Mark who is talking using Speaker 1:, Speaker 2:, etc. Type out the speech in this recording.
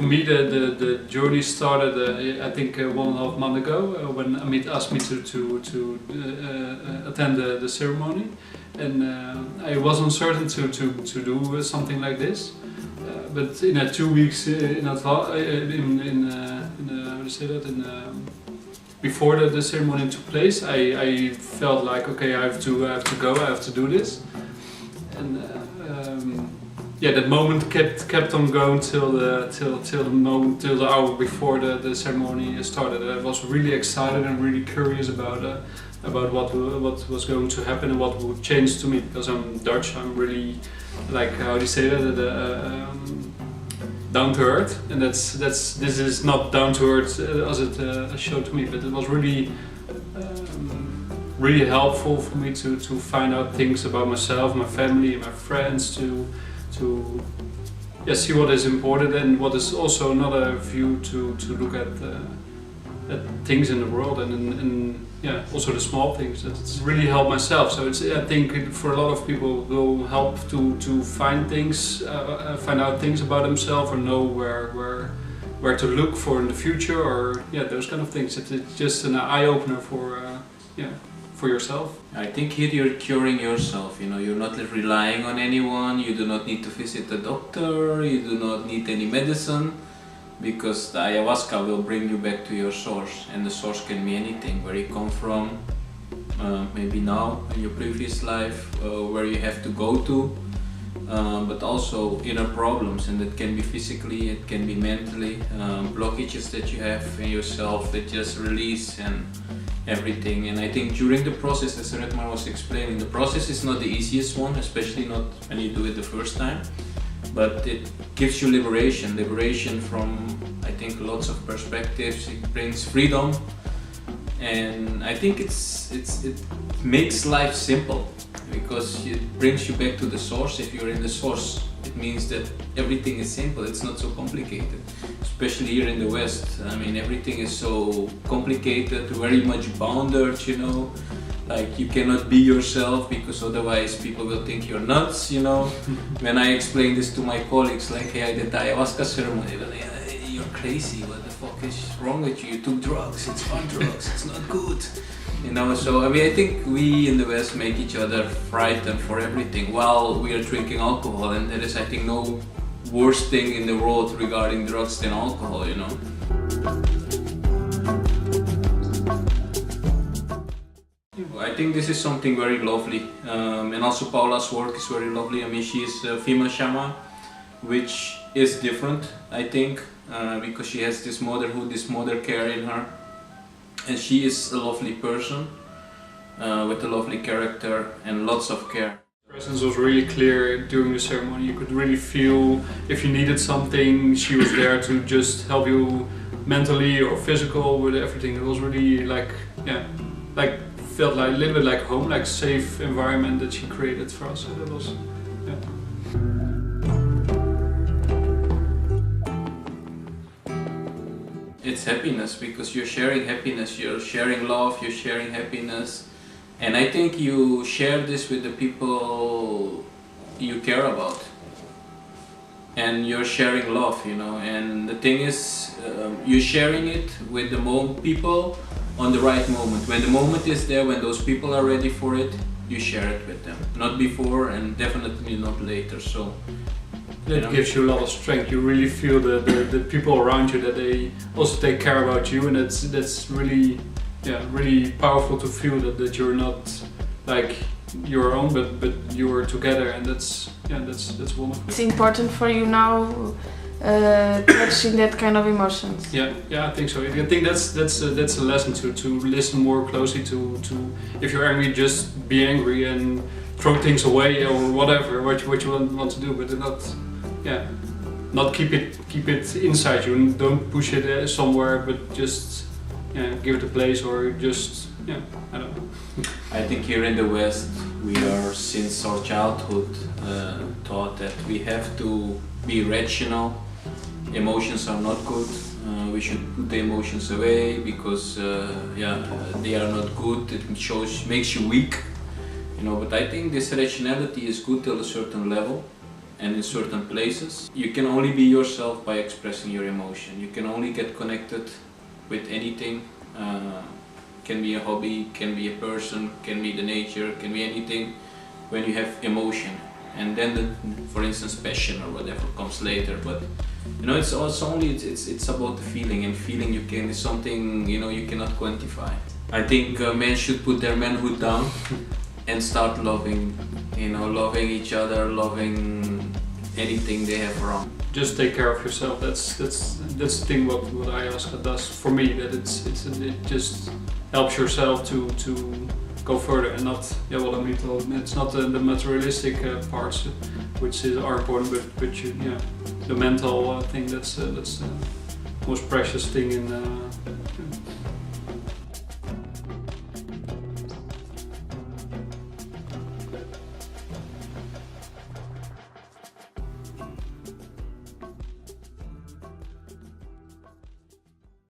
Speaker 1: for me the journey started I think 1.5 months ago when Amit asked me to attend the ceremony, and I was uncertain to do something like this, but in 2 weeks in advance, how do you say that, before the ceremony took place, I felt like, okay, I have to go, I have to do this, and yeah, that moment kept on going till the hour before the ceremony started. I was really excited and really curious about what was going to happen and what would change to me, because I'm Dutch. I'm really, like, how do you say that? Down to earth, and this is not down to earth as it showed to me, but it was really really helpful for me to find out things about myself, my family, my friends, to see what is important and what is also another view to look at things in the world, and yeah, also the small things. It's really helped myself. So I think for a lot of people will help to find things, find out things about themselves, or know where to look for in the future, or yeah, those kind of things. It's just an eye opener for yourself.
Speaker 2: I think here you're curing yourself. You know, you're not relying on anyone. You do not need to visit a doctor. You do not need any medicine, because the ayahuasca will bring you back to your source, and the source can be anything, where you come from, maybe now in your previous life, where you have to go to, but also inner problems, and that can be physically, it can be mentally, blockages that you have in yourself that just release and everything. And I think during the process, as JureAmar was explaining, the process is not the easiest one, especially not when you do it the first time. But it gives you liberation from, I think, lots of perspectives. It brings freedom, and I think it makes life simple, because it brings you back to the source. If you're in the source, it means that everything is simple. It's not so complicated, especially here in the West. I mean, everything is so complicated, very much bounded, you know. Like, you cannot be yourself, because otherwise people will think you're nuts, you know. When I explain this to my colleagues, like, hey, I did the ayahuasca ceremony, they're like, hey, you're crazy, what the fuck is wrong with you? You took drugs, it's fun drugs, it's not good. You know, so I mean, I think we in the West make each other frightened for everything while we are drinking alcohol, and there is, I think, no worse thing in the world regarding drugs than alcohol, you know. I think this is something very lovely, and also Paula's work is very lovely. I mean, she is a female shaman, which is different, I think, because she has this motherhood, this mother care in her, and she is a lovely person with a lovely character and lots of care.
Speaker 1: Her presence was really clear during the ceremony. You could really feel if you needed something, she was there to just help you mentally or physical with everything. It was really like, yeah, like, felt like a little bit like home, like safe environment that she created for us. So that was, yeah.
Speaker 2: It's happiness, because you're sharing happiness, you're sharing love, you're sharing happiness, and I think you share this with the people you care about, and you're sharing love, you know. And the thing is, you're sharing it with the people on the right moment. When the moment is there, when those people are ready for it, you share it with them. Not before, and definitely not later. So
Speaker 1: that gives you a lot of strength. You really feel the people around you, that they also take care about you, and that's really, yeah, really powerful to feel that you're not like your own, but you're together, and that's wonderful.
Speaker 3: It's important for you now touching that kind of emotions.
Speaker 1: Yeah, I think so. I think that's a lesson to listen more closely to if you're angry, just be angry and throw things away or whatever what you want to do, but not keep it inside you, and don't push it somewhere, but just give it a place, or just I don't know.
Speaker 2: I think here in the West we are, since our childhood, taught that we have to be rational. Emotions are not good. We should put the emotions away, because they are not good. It makes you weak, you know. But I think this rationality is good till a certain level, and in certain places. You can only be yourself by expressing your emotion. You can only get connected with anything. Can be a hobby, can be a person, can be the nature, can be anything when you have emotion. And then for instance passion or whatever comes later, but you know, it's about the feeling, and feeling is something, you know, you cannot quantify. I think men should put their manhood down and start loving, you know, loving each other, loving anything they have around.
Speaker 1: Just take care of yourself. That's the thing what ayahuasca does for me. That it just helps yourself to go further, and not it's not the materialistic parts which are important, but the mental thing. That's the most precious thing in